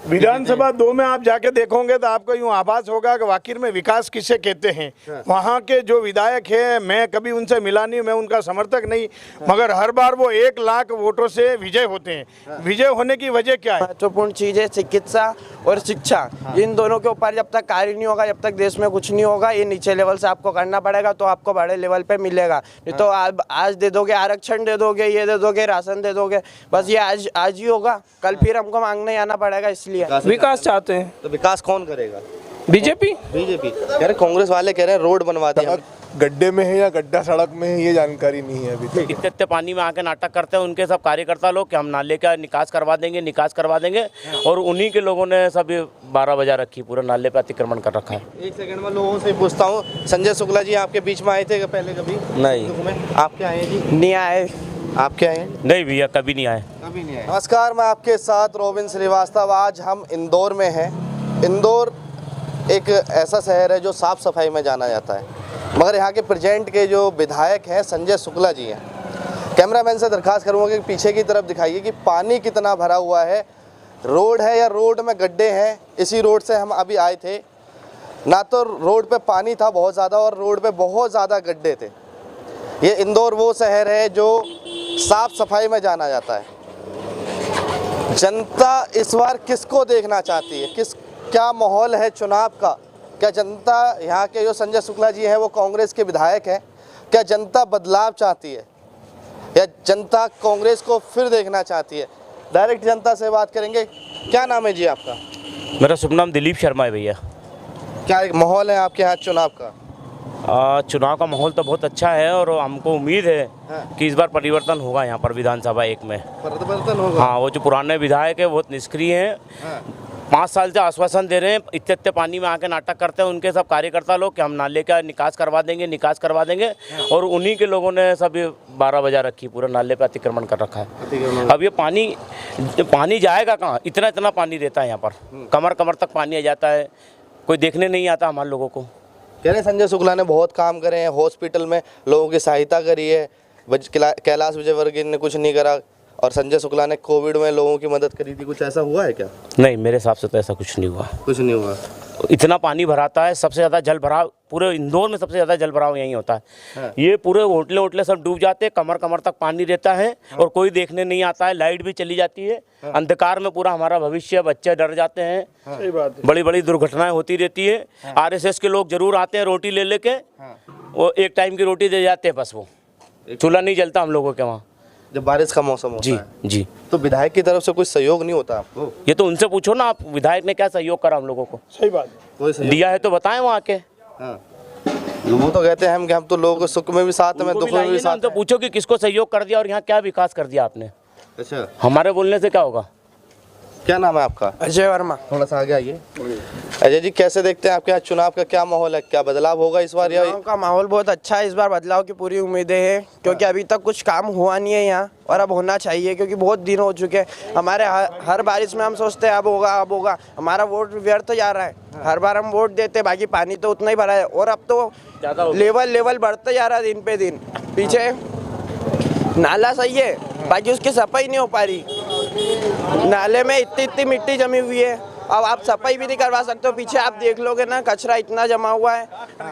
विधानसभा 2 में आप जाके देखोगे तो आपको यूं आभास होगा कि आखिर में विकास किसे कहते हैं। वहाँ के जो विधायक हैं, मैं कभी उनसे मिला नहीं, मैं उनका समर्थक नहीं, मगर हर बार वो 1 लाख वोटों से विजय होते हैं। विजय होने की वजह क्या है? महत्वपूर्ण चीज़ है चिकित्सा और शिक्षा। इन दोनों के ऊपर जब तक कार्य नहीं होगा, जब तक देश में कुछ नहीं होगा, ये नीचे लेवल से आपको करना पड़ेगा तो आपको बड़े लेवल पे मिलेगा। नहीं तो आप आज दे दोगे, आरक्षण दे दोगे, ये दे दोगे, राशन दे दोगे, बस ये आज ही होगा, कल फिर हमको मांगने आना पड़ेगा। इसलिए विकास चाहते हैं। तो विकास कौन करेगा? बीजेपी। कह रहे कांग्रेस वाले कह रहे हैं रोड बनवा दिया। गड्ढे में है या गड्ढा सड़क में है, ये जानकारी नहीं है अभी तक। इतने पानी में आके नाटक करते हैं उनके सब कार्यकर्ता लोग कि हम नाले का निकास करवा देंगे, और उन्हीं के लोगों ने सब 12 बजा रखी, पूरा नाले पे अतिक्रमण कर रखा है। एक सेकंड में लोगों से पूछता हूँ, संजय शुक्ला जी आपके बीच में आए थे पहले कभी? नहीं। आप क्या आए जी? नहीं आए। आप क्या आए? नहीं भैया, कभी नहीं आए। कभी नहीं आए। नमस्कार, मैं आपके साथ रोबिन श्रीवास्तव। आज हम इंदौर में हैं। इंदौर एक ऐसा शहर है जो साफ़ सफाई में जाना जाता है, मगर यहाँ के प्रेजेंट के जो विधायक हैं संजय शुक्ला जी हैं। कैमरामैन से दरखास्त करूँगा कि पीछे की तरफ दिखाइए कि पानी कितना भरा हुआ है, रोड है या रोड में गड्ढे हैं। इसी रोड से हम अभी आए थे, ना तो रोड पे पानी था बहुत ज़्यादा और रोड पे बहुत ज़्यादा गड्ढे थे। ये इंदौर वो शहर है जो साफ़ सफाई में जाना जाता है। जनता इस बार किसको देखना चाहती है, क्या माहौल है चुनाव का? क्या जनता, यहाँ के जो संजय शुक्ला जी हैं वो कांग्रेस के विधायक हैं, क्या जनता बदलाव चाहती है या जनता कांग्रेस को फिर देखना चाहती है? डायरेक्ट जनता से बात करेंगे। क्या नाम है जी आपका? मेरा शुभ नाम दिलीप शर्मा है भैया। क्या माहौल है आपके यहाँ चुनाव का? चुनाव का माहौल तो बहुत अच्छा है और हमको उम्मीद है कि इस बार परिवर्तन होगा यहाँ पर विधानसभा 1 में। परिवर्तन होगा? हाँ, वो जो पुराने विधायक है बहुत निष्क्रिय हैं। 5 साल से आश्वासन दे रहे हैं, इतने पानी में आके नाटक करते हैं उनके सब कार्यकर्ता लोग कि हम नाले का निकास करवा देंगे, और उन्हीं के लोगों ने सब 12 बजा रखी, पूरा नाले पे अतिक्रमण कर रखा है। अब ये पानी जाएगा कहाँ? इतना पानी रहता है यहाँ पर, कमर तक पानी आ जाता है, कोई देखने नहीं आता हमारे लोगों को। कह रहे संजय शुक्ला ने बहुत काम करे हैं, हॉस्पिटल में लोगों की सहायता करी है, कैलाश विजयवर्गीय ने कुछ नहीं करा, और संजय शुक्ला ने कोविड में लोगों की मदद करी थी। कुछ ऐसा हुआ है क्या? नहीं, मेरे हिसाब से तो ऐसा कुछ नहीं हुआ। कुछ नहीं हुआ। इतना पानी भराता है, सबसे ज़्यादा जल भराव पूरे इंदौर में, सबसे ज़्यादा जल भराव यहीं होता है। ये पूरे होटले सब डूब जाते हैं, कमर तक पानी रहता है और कोई देखने नहीं आता है। लाइट भी चली जाती है, अंधकार में पूरा हमारा भविष्य, बच्चे डर जाते हैं। बड़ी दुर्घटनाएं होती रहती है। RSS के लोग जरूर आते हैं रोटी ले लेके, वो 1 टाइम की रोटी दे जाते हैं बस, वो चूल्हा नहीं जलता हम लोगों के वहाँ जब बारिश का मौसम होता है। जी। तो विधायक की तरफ से कुछ सहयोग नहीं होता आपको? ये तो उनसे पूछो ना आप, विधायक ने क्या सहयोग करा हम लोगों को? सही बात है, कोई सहयोग दिया है तो बताएं वहाँ के। वो तो कहते हैं कि हम तो लोगों के सुख में भी साथ में, दुख में भी साथ। तो पूछो कि किसको सहयोग कर दिया और यहाँ क्या विकास कर दिया आपने। अच्छा, हमारे बोलने से क्या होगा? क्या नाम है आपका? अजय वर्मा। थोड़ा सा आगे आइए। अजय जी, कैसे देखते हैं आपके यहाँ चुनाव का क्या माहौल है? क्या बदलाव होगा इस बार? चुनाव का माहौल बहुत अच्छा है, इस बार बदलाव की पूरी उम्मीदें हैं, क्योंकि अभी तक कुछ काम हुआ नहीं है यहाँ, और अब होना चाहिए, क्योंकि बहुत दिन हो चुके हैं। हमारे हर बारिश में हम सोचते हैं अब होगा, हमारा वोट व्यर्थ जा रहा है। हर बार हम वोट देते, बाकी पानी तो उतना ही भरा है, और अब तो लेवल बढ़ते जा रहा है दिन पे दिन। पीछे नाला सही है, बाकी उसकी सफाई नहीं हो पा रही। नाले में इतनी मिट्टी जमी हुई है, अब आप सफाई भी नहीं करवा सकते हो। पीछे आप देख लोगे ना, कचरा इतना जमा हुआ है,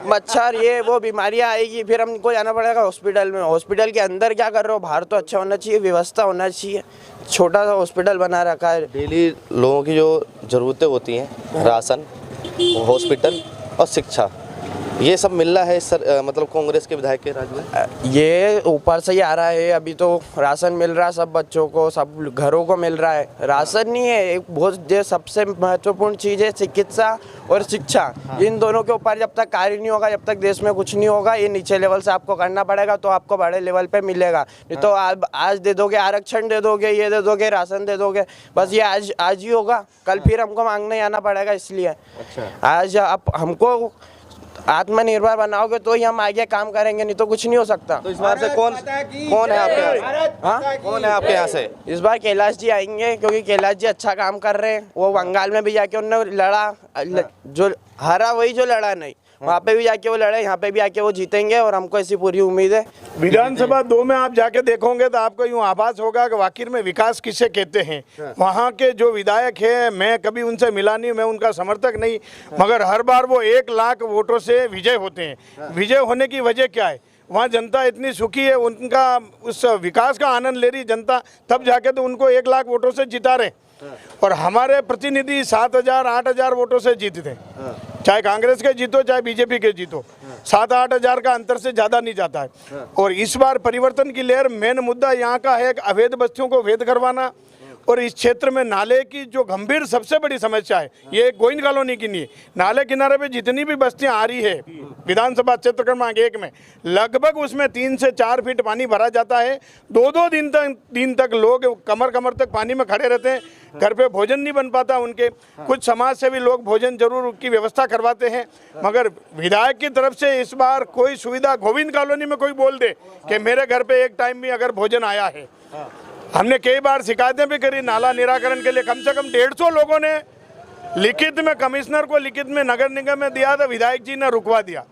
मच्छर, ये वो बीमारियां आएगी, फिर हमको जाना पड़ेगा हॉस्पिटल में। हॉस्पिटल के अंदर क्या कर रहे हो? बाहर तो अच्छा होना चाहिए, व्यवस्था होना चाहिए। छोटा सा हॉस्पिटल बना रखा है। डेली लोगों की जो ज़रूरतें होती हैं, राशन, हॉस्पिटल और शिक्षा, ये सब मिल रहा है मतलब कांग्रेस के विधायक के राज में? ये ऊपर से ही आ रहा है। अभी तो राशन मिल रहा है सब बच्चों को, सब घरों को मिल रहा है। राशन नहीं है, एक बहुत सबसे महत्वपूर्ण चीज़ है चिकित्सा और शिक्षा। इन दोनों के ऊपर जब तक कार्य नहीं होगा, जब तक देश में कुछ नहीं होगा, ये नीचे लेवल से आपको करना पड़ेगा तो आपको बड़े लेवल पे मिलेगा। नहीं तो आप आज दे दोगे, आरक्षण दे दोगे, ये दे दोगे, राशन दे दोगे, बस ये आज ही होगा, कल फिर हमको मांगने आना पड़ेगा। इसलिए आज आप हमको आत्मनिर्भर बनाओगे तो ही हम आगे काम करेंगे, नहीं तो कुछ नहीं हो सकता। तो इस बार से कौन है आपके यहाँ? हाँ, कौन है आपके यहाँ से? इस बार कैलाश जी आएंगे, क्योंकि कैलाश जी अच्छा काम कर रहे हैं। वो बंगाल में भी जाके उन्होंने लड़ा, जो हरा वही जो लड़ा नहीं, वहाँ पे भी जाके वो लड़े, यहाँ पे भी आके वो जीतेंगे और हमको ऐसी पूरी उम्मीद है। विधानसभा 2 में आप जाके देखोगे तो आपको यूं आभास होगा कि वाकई में विकास किसे कहते हैं। वहाँ के जो विधायक हैं, मैं कभी उनसे मिला नहीं, मैं उनका समर्थक नहीं, मगर हर बार वो 1 लाख वोटों से विजय होते हैं। विजय होने की वजह क्या है? वहाँ जनता इतनी सुखी है, उनका उस विकास का आनंद ले रही जनता, तब जाके तो उनको 1 लाख वोटों से जिता रहे। और हमारे प्रतिनिधि 7,000 8,000 वोटों से जीतते, चाहे कांग्रेस के जीतो चाहे बीजेपी के जीतो, 7-8 हज़ार का अंतर से ज़्यादा नहीं जाता है। और इस बार परिवर्तन की लहर, मेन मुद्दा यहाँ का है अवैध बस्तियों को वैध करवाना, और इस क्षेत्र में नाले की जो गंभीर सबसे बड़ी समस्या है, ये गोविंद कॉलोनी की नहीं है, नाले किनारे पे जितनी भी बस्तियां आ रही है विधानसभा क्षेत्र क्रमांक 1 में, लगभग उसमें 3 से 4 फीट पानी भरा जाता है। 2-2 दिन तक लोग कमर तक पानी में खड़े रहते हैं, घर पे भोजन नहीं बन पाता उनके। कुछ समाज सेवी लोग भोजन जरूर की व्यवस्था करवाते हैं, मगर विधायक की तरफ से इस बार कोई सुविधा, गोविंद कॉलोनी में कोई बोल दे कि मेरे घर पे एक टाइम भी अगर भोजन आया है। हमने कई बार शिकायतें भी करी नाला निराकरण के लिए, कम से कम 150 लोगों ने लिखित में कमिश्नर को, लिखित में नगर निगम में दिया था, विधायक जी ने रुकवा दिया,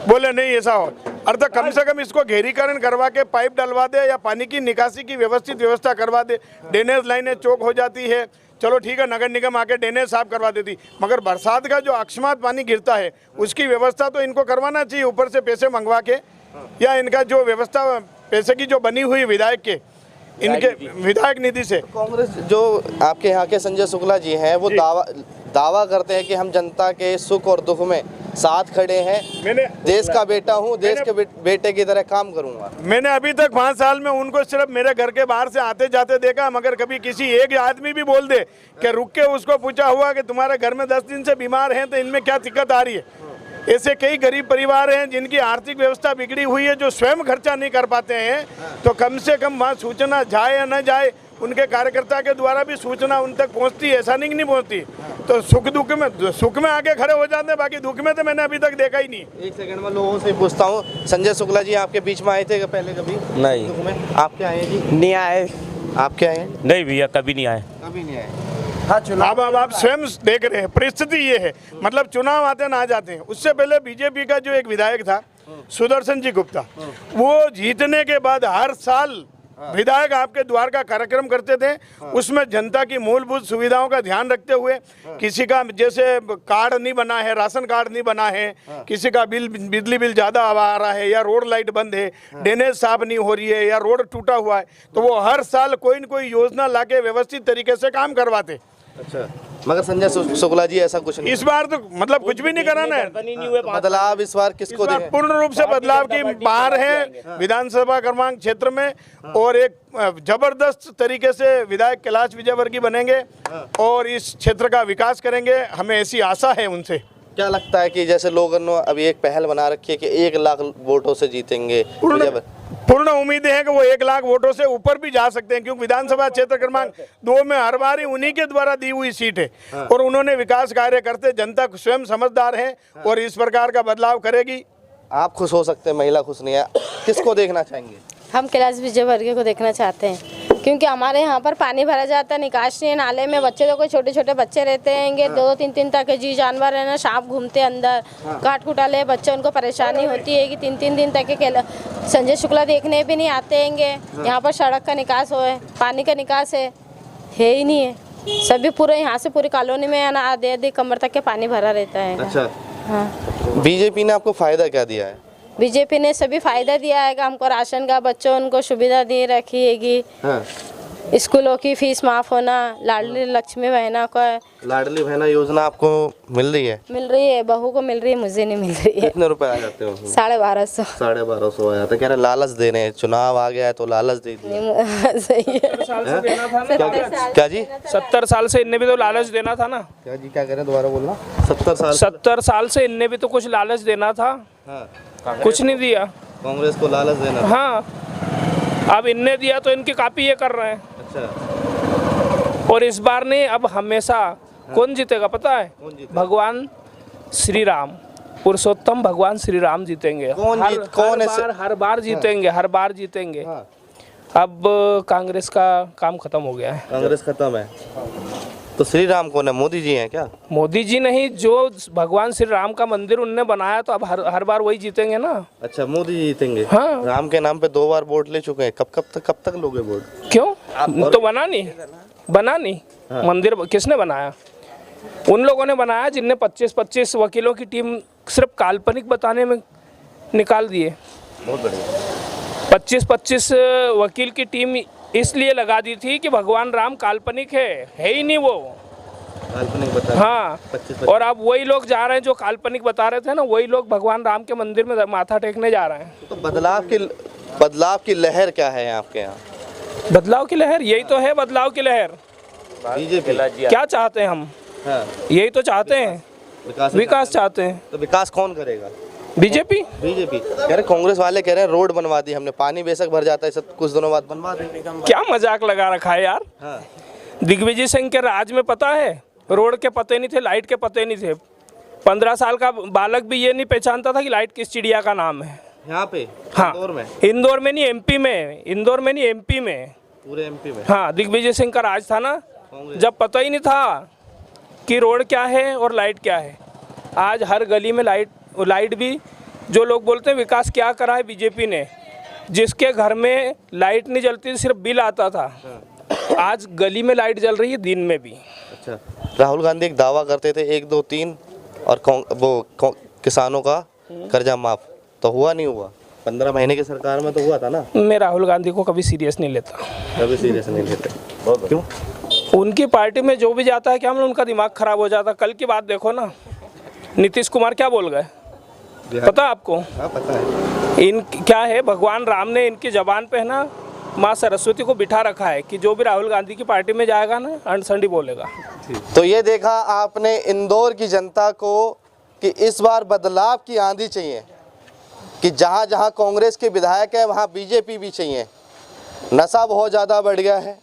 बोले नहीं ऐसा हो। अर्थात कम से कम इसको घेरीकरण करवा के पाइप डलवा दे या पानी की निकासी की व्यवस्थित व्यवस्था करवा दे। ड्रेनेज लाइनें चौक हो जाती है, चलो ठीक है, नगर निगम आके ड्रेनेज साफ करवा देती, मगर बरसात का जो अकस्मात पानी गिरता है उसकी व्यवस्था तो इनको करवाना चाहिए, ऊपर से पैसे मंगवा के, या इनका जो व्यवस्था पैसे की जो बनी हुई विधायक के, इनके विधायक निधि से। कांग्रेस जो आपके यहाँ के संजय शुक्ला जी हैं, वो दावा करते हैं कि हम जनता के सुख और दुख में साथ खड़े हैं, देश का बेटा हूँ, देश के बेटे की तरह काम करूँगा। मैंने अभी तक 5 साल में उनको सिर्फ मेरे घर के बाहर से आते जाते देखा, मगर कभी किसी एक आदमी भी बोल दे कि रुक के उसको पूछा हुआ कि तुम्हारे घर में 10 दिन से बीमार हैं तो इनमें क्या दिक्कत आ रही है। ऐसे कई गरीब परिवार हैं जिनकी आर्थिक व्यवस्था बिगड़ी हुई है, जो स्वयं खर्चा नहीं कर पाते हैं, तो कम से कम वहाँ सूचना जाए या न जाए, उनके कार्यकर्ता के द्वारा भी सूचना उन तक पहुँचती है, ऐसा नहीं पहुँचती। तो सुख में आके खड़े हो जाते हैं, बाकी दुख में तो मैंने अभी तक देखा ही नहीं। एक सेकंड में लोगों से पूछता हूँ, संजय शुक्ला जी आपके बीच में आए थे पहले कभी? नहीं। दुख में आप क्या आए जी? नहीं आए। आप क्या आए? नहीं भैया, कभी नहीं आए। कभी नहीं आए। हाँ, चुनाव अब आप स्वयं देख रहे हैं, परिस्थिति ये है, मतलब चुनाव आते ना जाते हैं। उससे पहले बीजेपी का जो एक विधायक था सुदर्शन जी गुप्ता, वो जीतने के बाद हर साल विधायक आपके द्वार का कार्यक्रम करते थे। उसमें जनता की मूलभूत सुविधाओं का ध्यान रखते हुए, किसी का जैसे कार्ड नहीं बना है, राशन कार्ड नहीं बना है, किसी का बिजली बिल ज़्यादा आ रहा है, या रोड लाइट बंद है, ड्रेनेज साफ नहीं हो रही है, या रोड टूटा हुआ है, तो वो हर साल कोई न कोई योजना लाके व्यवस्थित तरीके से काम करवाते। अच्छा, मगर संजय शुक्ला जी ऐसा कुछ नहीं। इस बार तो मतलब कुछ भी नहीं कराना है। बदलाव इस बार किसको इस बार दें? पूर्ण रूप से बदलाव की बाहर है विधानसभा क्रमांक क्षेत्र में, और एक जबरदस्त तरीके से विधायक कैलाश विजयवर्गीय बनेंगे और इस क्षेत्र का विकास करेंगे, हमें ऐसी आशा है उनसे। क्या लगता है कि जैसे लोगों ने अभी एक पहल बना रखी है कि 1 लाख वोटों से जीतेंगे? पूर्ण उम्मीदें हैं कि वो 1 लाख वोटों से ऊपर भी जा सकते हैं, क्योंकि विधानसभा क्षेत्र क्रमांक 2 में हर बार ही उन्हीं के द्वारा दी हुई सीट है, और उन्होंने विकास कार्य करते, जनता स्वयं समझदार है और इस प्रकार का बदलाव करेगी। आप खुश हो सकते हैं, महिला खुश नहीं है, किसको देखना चाहेंगे? हम कैलाश विजयवर्गीय को देखना चाहते हैं, क्योंकि हमारे यहाँ पर पानी भरा जाता है, निकासी है, नाले में बच्चे तो कोई छोटे छोटे बच्चे रहते हैं, 2-3 तक के जी जानवर है ना, सांप घूमते अंदर, काट कुटाले बच्चे, उनको परेशानी होती है कि 3-3 दिन तक के संजय शुक्ला देखने भी नहीं आते हैं। यहाँ पर सड़क का निकास हो है, पानी का निकास है ही नहीं है, सभी पूरे यहाँ से पूरी कॉलोनी में ना आधे कमर तक के पानी भरा रहता है। अच्छा, हाँ। बीजेपी ने आपको फायदा क्या दिया है? बीजेपी ने सभी फायदा दिया है, हमको राशन का, बच्चों उनको सुविधा दे रखी हैगी, हाँ। स्कूलों की फीस माफ होना, लाडली लक्ष्मी बहना को, लाडली बहना योजना आपको मिल रही है? मिल रही है, बहू को मिल रही है, मुझे नहीं मिल रही है। कितने रुपए आ जाते हो? 1250। 1250 आ जाते। कह रहे लालच दे रहे हैं, चुनाव आ गया है तो लालच दे दिए। सही है। क्या जी? 70 साल से इनने भी तो लालच देना था ना। क्या जी, क्या कह रहे हैं, दोबारा बोलना। 70 साल से इनने भी तो कुछ लालच देना था। हाँ। कुछ नहीं दिया, कांग्रेस को लालच देना। हाँ, अब इनने दिया तो इनकी कापी ये कर रहे हैं। अच्छा। और इस बार नहीं, अब हमेशा कौन जीतेगा पता है? भगवान श्री राम, पुरुषोत्तम भगवान श्री राम जीतेंगे। हर बार जीतेंगे, हर बार जीतेंगे। अब कांग्रेस का काम खत्म हो गया है। कांग्रेस खत्म है। तो श्री राम कौन है, मोदी जी हैं क्या? मोदी जी नहीं, जो भगवान श्री राम का मंदिर उनने बनाया, तो अब हर बार वही जीतेंगे ना। अच्छा, मोदी जी जीतेंगे? हाँ। राम के नाम पे 2 बार वोट ले चुके हैं, कब तक लोगे वोट? क्यों? तो बना नहीं मंदिर किसने बनाया? उन लोगों ने बनाया जिनने 25-25 वकीलों की टीम सिर्फ काल्पनिक बताने में निकाल दिए। बहुत बढ़िया। 25-25 वकील की टीम इसलिए लगा दी थी कि भगवान राम काल्पनिक है ही नहीं वो। काल्पनिक बता। हाँ, 25। और अब वही लोग जा रहे हैं जो काल्पनिक बता रहे थे ना, वही लोग भगवान राम के मंदिर में माथा टेकने जा रहे हैं। तो बदलाव की लहर क्या है आपके यहाँ? बदलाव की लहर, यही तो है बदलाव की लहर। बीजेपी क्या चाहते हैं हम? हाँ। यही तो चाहते हैं, विकास चाहते हैं। तो विकास कौन करेगा? बीजेपी। कह रहे, कांग्रेस वाले कह रहे हैं रोड बनवा दी हमने, पानी बेशक भर जाता है, सब कुछ दिनों बाद बनवा देंगे। क्या मजाक लगा रखा है यार। हाँ। दिग्विजय सिंह के राज में पता है, रोड के पते नहीं थे, लाइट के पते नहीं थे। 15 साल का बालक भी ये नहीं पहचानता था कि लाइट किस चिड़िया का नाम है। यहाँ पे? हाँ, इंदौर में नहीं, एमपी में। इंदौर में नहीं, एमपी में, पूरे एमपी में। हाँ, दिग्विजय सिंह का राज था ना, जब पता ही नहीं था कि रोड क्या है और लाइट क्या है। आज हर गली में लाइट भी, जो लोग बोलते हैं विकास क्या करा है बीजेपी ने, जिसके घर में लाइट नहीं जलती थी, सिर्फ बिल आता था, आज गली में लाइट जल रही है, दिन में भी। अच्छा, राहुल गांधी एक दावा करते थे 1, 2, 3 और किसानों का कर्जा माफ, तो हुआ नहीं हुआ? 15 महीने की सरकार में तो हुआ था ना। मैं राहुल गांधी को कभी सीरियस नहीं लेता। कभी सीरियस नहीं लेते? क्यों? उनकी पार्टी में जो भी जाता है क्या मतलब उनका दिमाग खराब हो जाता। कल की बात देखो ना, नीतीश कुमार क्या बोल गए, पता है आपको? हाँ, पता है। इन क्या है, भगवान राम ने इनकी जबान पे है ना माँ सरस्वती को बिठा रखा है कि जो भी राहुल गांधी की पार्टी में जाएगा ना, अंडसंडी बोलेगा। तो ये देखा आपने इंदौर की जनता को कि इस बार बदलाव की आंधी चाहिए, कि जहाँ जहाँ कांग्रेस के विधायक है वहाँ बीजेपी भी चाहिए। नशा बहुत ज़्यादा बढ़ गया है,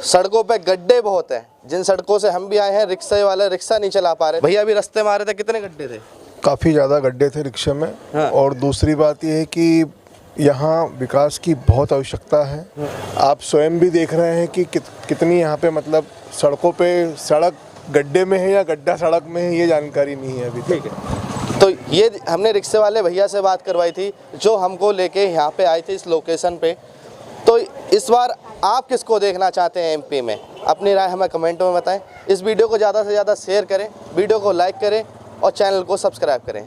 सड़कों पे गड्ढे बहुत हैं, जिन सड़कों से हम भी आए हैं, रिक्शे वाले रिक्शा नहीं चला पा रहे। भैया अभी रास्ते में आ रहे थे, कितने गड्ढे थे? काफ़ी ज़्यादा गड्ढे थे रिक्शे में। हाँ। और दूसरी बात यह है कि यहाँ विकास की बहुत आवश्यकता है। आप स्वयं भी देख रहे हैं कि कितनी यहाँ पे मतलब सड़कों पे, सड़क गड्ढे में है या गड्ढा सड़क में है, ये जानकारी नहीं है अभी। ठीक है, तो ये हमने रिक्शे वाले भैया से बात करवाई थी जो हमको लेके यहाँ पे आए थे इस लोकेशन पे। तो इस बार आप किसको देखना चाहते हैं एमपी में? अपनी राय हमें कमेंटों में बताएं। इस वीडियो को ज़्यादा से ज़्यादा शेयर करें, वीडियो को लाइक करें और चैनल को सब्सक्राइब करें।